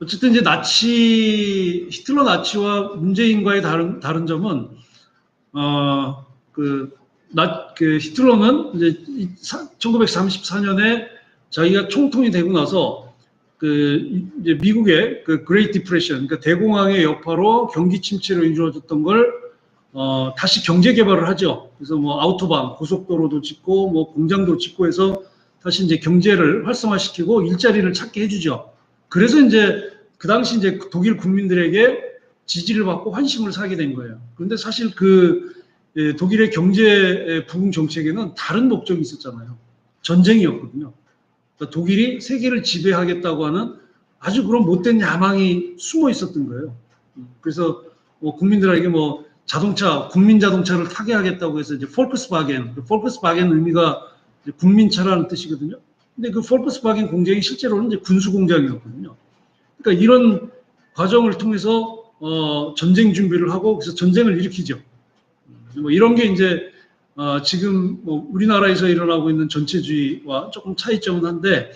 어쨌든 이제 히틀러 나치와 문재인과의 다른 점은, 히틀러는 이제 1934년에 자기가 총통이 되고 나서 이제 미국의 그레이트 디프레션, 그러니까 대공황의 여파로 경기 침체로 이루어졌던 걸 다시 경제 개발을 하죠. 그래서 뭐 아우토반, 고속도로도 짓고 뭐 공장도 짓고 해서 다시 이제 경제를 활성화시키고 일자리를 찾게 해주죠. 그래서 이제 그 당시 이제 독일 국민들에게 지지를 받고 환심을 사게 된 거예요. 그런데 사실 독일의 경제 부흥 정책에는 다른 목적이 있었잖아요. 전쟁이었거든요. 그러니까 독일이 세계를 지배하겠다고 하는 아주 그런 못된 야망이 숨어 있었던 거예요. 그래서 뭐 국민들에게 뭐 국민 자동차를 타게 하겠다고 해서 이제 폴크스바겐 의미가 국민차라는 뜻이거든요. 근데 그 폴크스바겐 공장이 실제로는 이제 군수 공장이었거든요. 그러니까 이런 과정을 통해서 전쟁 준비를 하고 그래서 전쟁을 일으키죠. 뭐 이런 게 이제 지금 뭐 우리나라에서 일어나고 있는 전체주의와 조금 차이점은 한데,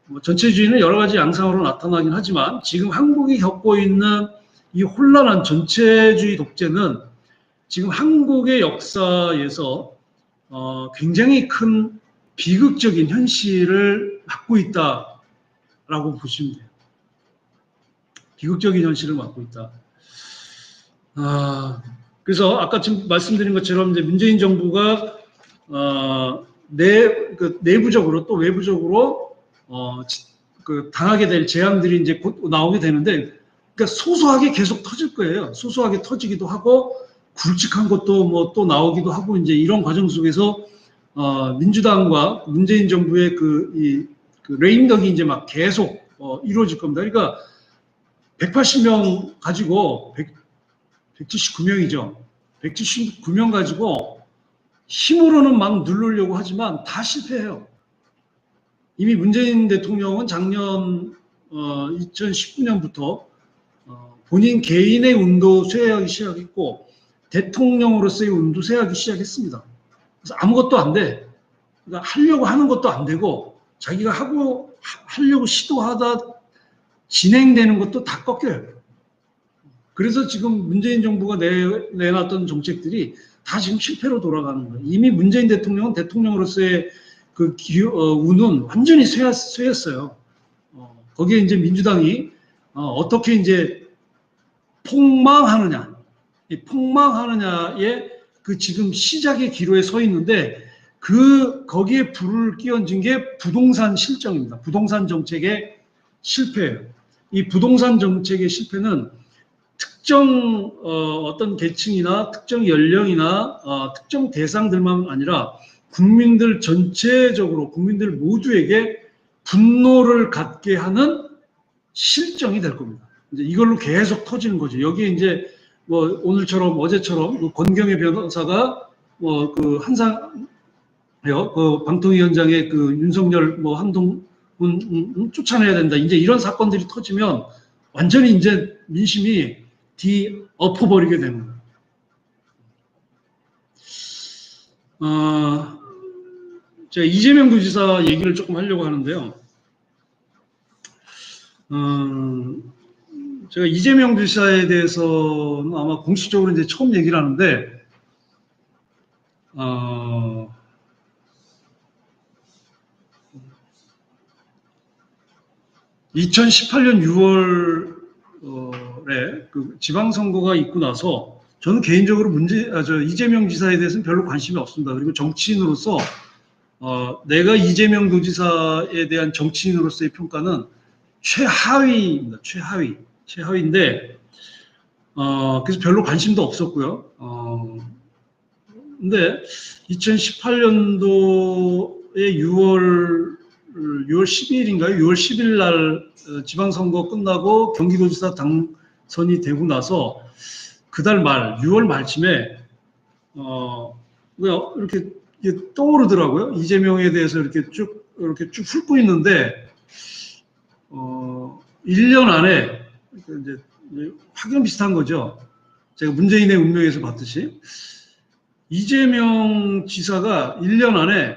뭐 전체주의는 여러 가지 양상으로 나타나긴 하지만 지금 한국이 겪고 있는 이 혼란한 전체주의 독재는 지금 한국의 역사에서 굉장히 큰 비극적인 현실을 맞고 있다라고 보시면 돼요. 비극적인 현실을 맞고 있다. 그래서 아까 지금 말씀드린 것처럼 이제 문재인 정부가 내부적으로 또 외부적으로 당하게 될 재앙들이 이제 곧 나오게 되는데, 그러니까 소소하게 계속 터질 거예요. 소소하게 터지기도 하고 굵직한 것도 뭐 또 나오기도 하고 이제 이런 과정 속에서 민주당과 문재인 정부의 그 레임덕이 이제 막 계속 이루어질 겁니다. 그러니까 180명 가지고 179명이죠. 179명 가지고 힘으로는 막 누르려고 하지만 다 실패해요. 이미 문재인 대통령은 작년 2019년부터 본인 개인의 운도 쇠하기 시작했고 대통령으로서의 운도 쇠하기 시작했습니다. 그래서 아무것도 안 돼. 그러니까 하려고 하는 것도 안 되고 자기가 하려고 시도하다 진행되는 것도 다 꺾여요. 그래서 지금 문재인 정부가 내놨던 정책들이 다 지금 실패로 돌아가는 거예요. 이미 문재인 대통령은 대통령으로서의 운은 완전히 쇠했어요. 거기에 이제 민주당이 어떻게 이제 폭망하느냐의 그 지금 시작의 기로에 서 있는데 거기에 불을 끼얹은 게 부동산 실정입니다. 부동산 정책의 실패예요. 이 부동산 정책의 실패는 특정 어떤 계층이나 특정 연령이나 특정 대상들만 아니라 국민들 전체적으로 국민들 모두에게 분노를 갖게 하는 실정이 될 겁니다. 이제 이걸로 계속 터지는 거죠. 여기에 이제 뭐 오늘처럼 어제처럼 권경의 변호사가 뭐 방통위원장의 윤석열 뭐 한동훈 쫓아내야 된다. 이제 이런 사건들이 터지면 완전히 이제 민심이 엎어버리게 되는 거예요. 제가 이재명 도지사 얘기를 조금 하려고 하는데요. 제가 이재명 도지사에 대해서는 아마 공식적으로 이제 처음 얘기를 하는데, 2018년 6월에 그 지방선거가 있고 나서 저는 개인적으로 이재명 지사에 대해서는 별로 관심이 없습니다. 그리고 정치인으로서 내가 이재명 도지사에 대한 정치인으로서의 평가는 최하위입니다. 최하위인데 그래서 별로 관심도 없었고요. 근데 2018년도에 6월 12일인가요? 6월 10일 날 지방선거 끝나고 경기도지사 당선이 되고 나서 그달 말 6월 말쯤에 이렇게 떠오르더라고요. 이재명에 대해서 이렇게 쭉 훑고 있는데 1년 안에 이제 확연 비슷한 거죠. 제가 문재인의 운명에서 봤듯이 이재명 지사가 1년 안에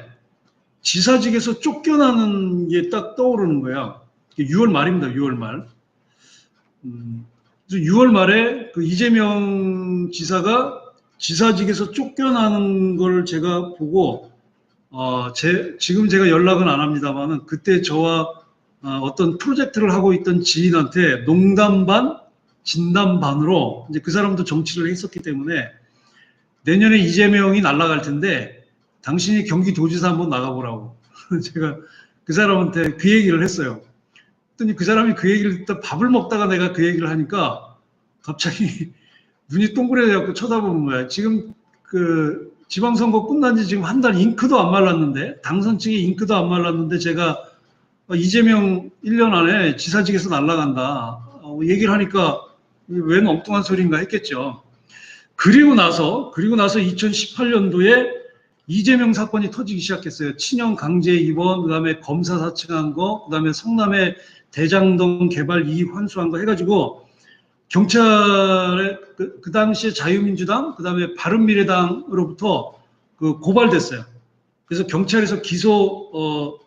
지사직에서 쫓겨나는 게 딱 떠오르는 거야. 6월 말입니다. 6월 말. 그래서 6월 말에 그 이재명 지사가 지사직에서 쫓겨나는 걸 제가 보고, 지금 제가 연락은 안 합니다만은 그때 저와 어떤 프로젝트를 하고 있던 지인한테 농담 반, 진담 반으로 이제 그 사람도 정치를 했었기 때문에 내년에 이재명이 날아갈 텐데 당신이 경기도지사 한번 나가보라고 제가 그 사람한테 그 얘기를 했어요. 그랬더니 그 사람이 그 얘기를 듣다 밥을 먹다가 내가 그 얘기를 하니까 갑자기 눈이 동그래져갖고 쳐다보는 거야. 지금 그 지방선거 끝난 지 지금 한 달 잉크도 안 말랐는데, 당선 측의 잉크도 안 말랐는데 제가 이재명 1년 안에 지사직에서 날아간다 얘기를 하니까 웬 엉뚱한 소리인가 했겠죠. 그리고 나서 2018년도에 이재명 사건이 터지기 시작했어요. 친형 강제 입원, 그다음에 검사 사칭한 거, 그다음에 성남의 대장동 개발 이익 환수한 거 해가지고 경찰에 그 당시에 자유민주당, 그다음에 바른미래당으로부터 그 고발됐어요. 그래서 경찰에서 기소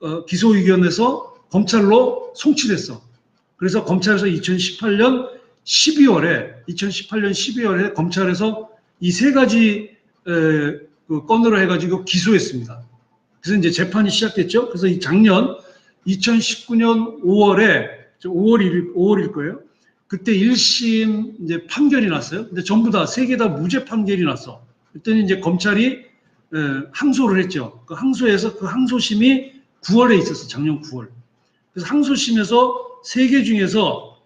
의견에서 검찰로 송치됐어. 그래서 검찰에서 2018년 12월에 검찰에서 이 세 가지 그 건으로 해가지고 기소했습니다. 그래서 이제 재판이 시작됐죠. 그래서 이 작년 2019년 5월일 거예요. 그때 1심 이제 판결이 났어요. 근데 전부 다 세 개 다 무죄 판결이 났어. 그랬더니 이제 검찰이 항소를 했죠. 그 항소에서 그 항소심이 9월에 있었어. 작년 9월. 그래서 항소심에서 세 개 중에서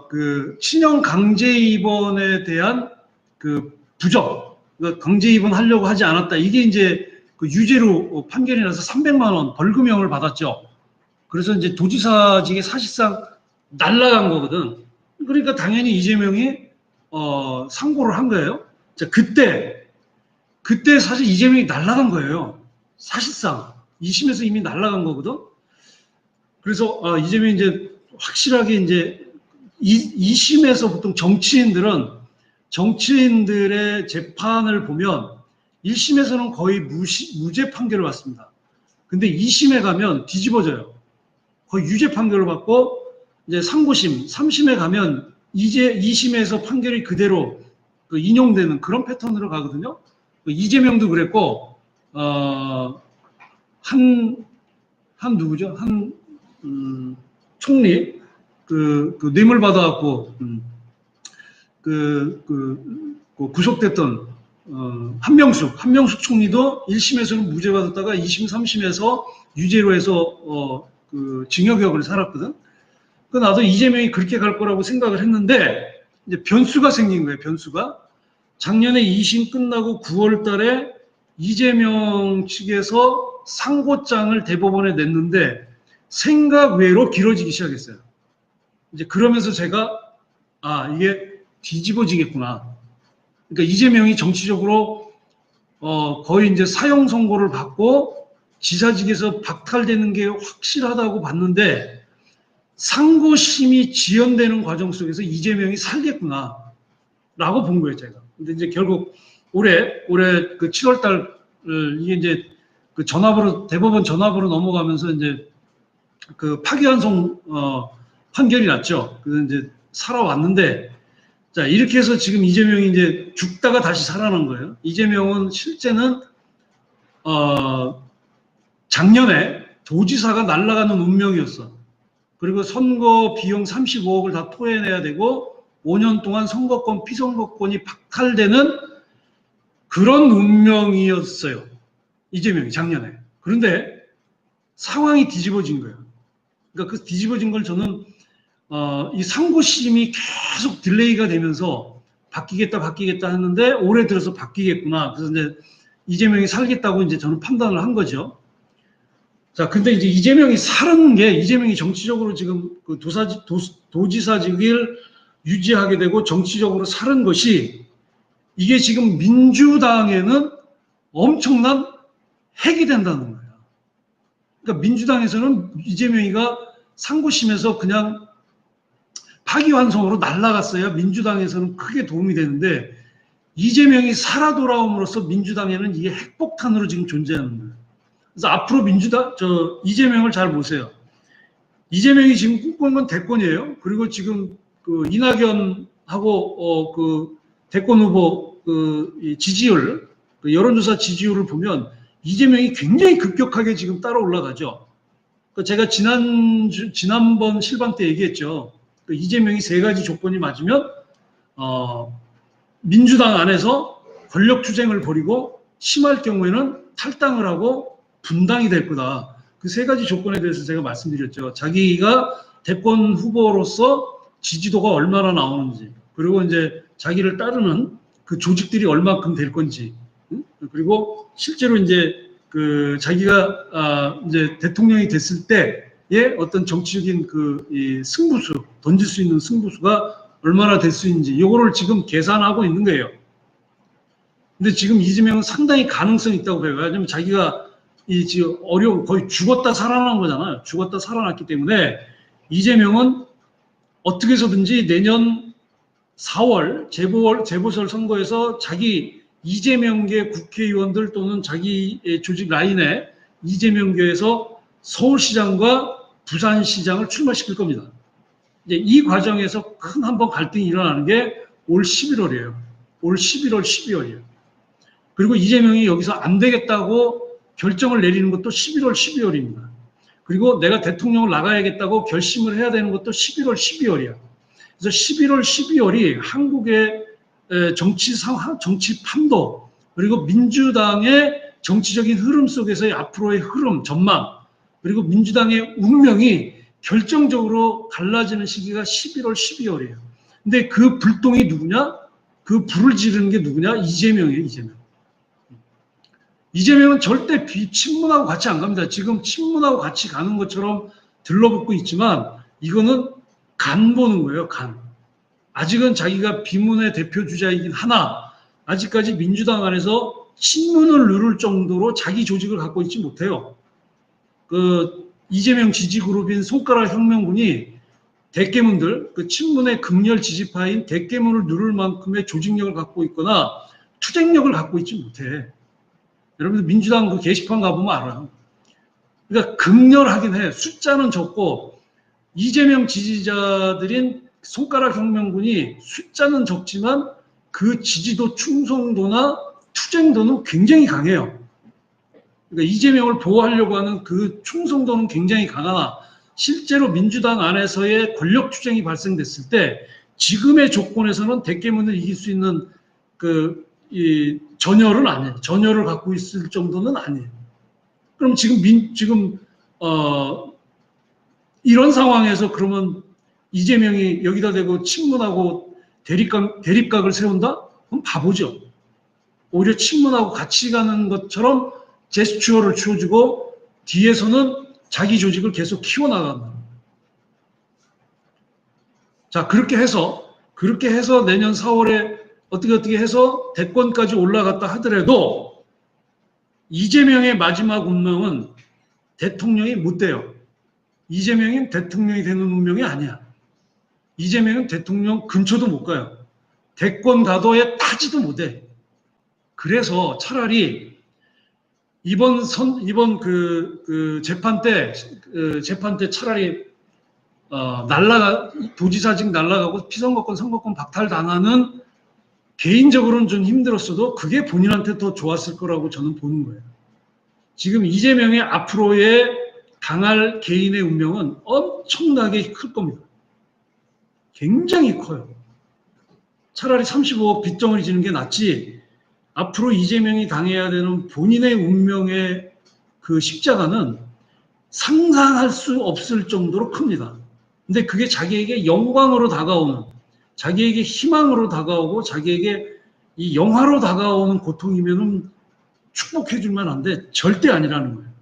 그 친형 강제 입원에 대한 그 부정, 그러니까 강제 입원하려고 하지 않았다. 이게 이제 그 유죄로 판결이 나서 300만 원 벌금형을 받았죠. 그래서 이제 도지사직에 사실상 날라간 거거든. 그러니까 당연히 이재명이 상고를 한 거예요. 자, 그때 사실 이재명이 날라간 거예요. 사실상 2심에서 이미 날라간 거거든. 그래서 이재명이 이제 확실하게 이제 2심에서 보통 정치인들의 재판을 보면 1심에서는 거의 무죄 판결을 받습니다. 근데 2심에 가면 뒤집어져요. 거의 유죄 판결을 받고 이제 상고심, 3심에 가면 이제 2심에서 판결이 그대로 그 인용되는 그런 패턴으로 가거든요. 이재명도 그랬고 누구죠? 총리 그 뇌물 받아갖고 구속됐던 한명숙 총리도 1심에서는 무죄 받았다가 2심, 3심에서 유죄로 해서 그 징역형을 살았거든. 그 나도 이재명이 그렇게 갈 거라고 생각을 했는데 이제 변수가 생긴 거예요. 변수가 작년에 2심 끝나고 9월 달에 이재명 측에서 상고장을 대법원에 냈는데 생각 외로 길어지기 시작했어요. 이제 그러면서 제가 이게 뒤집어지겠구나. 그러니까 이재명이 정치적으로 거의 이제 사형 선고를 받고 지사직에서 박탈되는 게 확실하다고 봤는데 상고심이 지연되는 과정 속에서 이재명이 살겠구나 라고 본 거예요, 제가. 근데 이제 결국 올해 그 7월 달 이게 이제 그 대법원 전압으로 넘어가면서 이제 그 파기환송 판결이 났죠. 그래서 이제 살아왔는데, 자, 이렇게 해서 지금 이재명이 이제 죽다가 다시 살아난 거예요. 이재명은 실제는 작년에 도지사가 날아가는 운명이었어. 그리고 선거 비용 35억을 다 토해내야 되고 5년 동안 선거권, 피선거권이 박탈되는 그런 운명이었어요. 이재명이 작년에. 그런데 상황이 뒤집어진 거예요. 그러니까 그 뒤집어진 걸 저는 이 상고심이 계속 딜레이가 되면서 바뀌겠다 했는데 올해 들어서 바뀌겠구나. 그래서 이제 이재명이 살겠다고 이제 저는 판단을 한 거죠. 자, 근데 이제 이재명이 정치적으로 지금 그 도지사직을 유지하게 되고 정치적으로 살은 것이 이게 지금 민주당에는 엄청난 핵이 된다는 거예요. 그러니까 민주당에서는 이재명이가 상고심에서 그냥 파기환송으로 날아갔어야 민주당에서는 크게 도움이 되는데 이재명이 살아 돌아옴으로써 민주당에는 이게 핵폭탄으로 지금 존재하는 거예요. 그래서 앞으로 이재명을 잘 보세요. 이재명이 지금 꿈꾸는 건 대권이에요. 그리고 지금 그 이낙연하고 그 대권 후보 이 지지율, 그 여론조사 지지율을 보면 이재명이 굉장히 급격하게 지금 따라 올라가죠. 제가 지난번 실방 때 얘기했죠. 이재명이 세 가지 조건이 맞으면 민주당 안에서 권력 투쟁을 벌이고 심할 경우에는 탈당을 하고 분당이 될 거다. 그 세 가지 조건에 대해서 제가 말씀드렸죠. 자기가 대권 후보로서 지지도가 얼마나 나오는지, 그리고 이제 자기를 따르는 그 조직들이 얼마큼 될 건지, 그리고 실제로 이제 그 자기가 이제 대통령이 됐을 때의 어떤 정치적인 이 승부수, 던질 수 있는 승부수가 얼마나 될 수 있는지, 이거를 지금 계산하고 있는 거예요. 근데 지금 이재명은 상당히 가능성이 있다고 봐요. 왜냐하면 자기가 지금 어려운, 거의 죽었다 살아난 거잖아요. 죽었다 살아났기 때문에 이재명은 어떻게 해서든지 내년 4월 재보궐 선거에서 자기 이재명계 국회의원들 또는 자기 조직 라인에 이재명계에서 서울시장과 부산시장을 출마시킬 겁니다. 이제 이 과정에서 큰 한번 갈등이 일어나는 게 올 11월이에요. 올 11월, 12월이에요. 그리고 이재명이 여기서 안 되겠다고 결정을 내리는 것도 11월, 12월입니다. 그리고 내가 대통령을 나가야겠다고 결심을 해야 되는 것도 11월, 12월이야. 그래서 11월, 12월이 한국의 정치 판도, 그리고 민주당의 정치적인 흐름 속에서의 앞으로의 흐름, 전망, 그리고 민주당의 운명이 결정적으로 갈라지는 시기가 11월, 12월이에요. 근데 그 불똥이 누구냐? 그 불을 지르는 게 누구냐? 이재명이에요, 이재명. 이재명은 절대 친문하고 같이 안 갑니다. 지금 친문하고 같이 가는 것처럼 들러붙고 있지만 이거는 간 보는 거예요, 간. 아직은 자기가 비문의 대표 주자이긴 하나 아직까지 민주당 안에서 친문을 누를 정도로 자기 조직을 갖고 있지 못해요. 그 이재명 지지 그룹인 손가락 혁명군이 대깨문들, 그 친문의 극렬 지지파인 대깨문을 누를 만큼의 조직력을 갖고 있거나 투쟁력을 갖고 있지 못해. 여러분들 민주당 그 게시판 가보면 알아요. 그러니까 극렬하긴 해. 숫자는 적고 이재명 지지자들인 손가락 혁명군이 숫자는 적지만 그 지지도, 충성도나 투쟁도는 굉장히 강해요. 그러니까 이재명을 보호하려고 하는 그 충성도는 굉장히 강하나 실제로 민주당 안에서의 권력 투쟁이 발생됐을 때 지금의 조건에서는 대깨문을 이길 수 있는 이 전열은 아니에요. 전열을 갖고 있을 정도는 아니에요. 그럼 지금 이런 상황에서 그러면 이재명이 여기다 대고 친문하고 대립각을 세운다? 그럼 바보죠. 오히려 친문하고 같이 가는 것처럼 제스처를 취해주고 뒤에서는 자기 조직을 계속 키워나간다. 자, 그렇게 해서 내년 4월에 어떻게 해서 대권까지 올라갔다 하더라도 이재명의 마지막 운명은 대통령이 못 돼요. 이재명이 대통령이 되는 운명이 아니야. 이재명은 대통령 근처도 못 가요. 대권 가도에 타지도 못해. 그래서 차라리 이번 재판 때 차라리 도지사직 날라가고 피선거권, 선거권 박탈당하는 개인적으로는 좀 힘들었어도 그게 본인한테 더 좋았을 거라고 저는 보는 거예요. 지금 이재명의 앞으로의 당할 개인의 운명은 엄청나게 클 겁니다. 굉장히 커요. 차라리 35억 빚덩어리 지는 게 낫지 앞으로 이재명이 당해야 되는 본인의 운명의 그 십자가는 상상할 수 없을 정도로 큽니다. 근데 그게 자기에게 영광으로 다가오는, 자기에게 희망으로 다가오고 자기에게 이 영화로 다가오는 고통이면은 축복해 줄 만한데 절대 아니라는 거예요.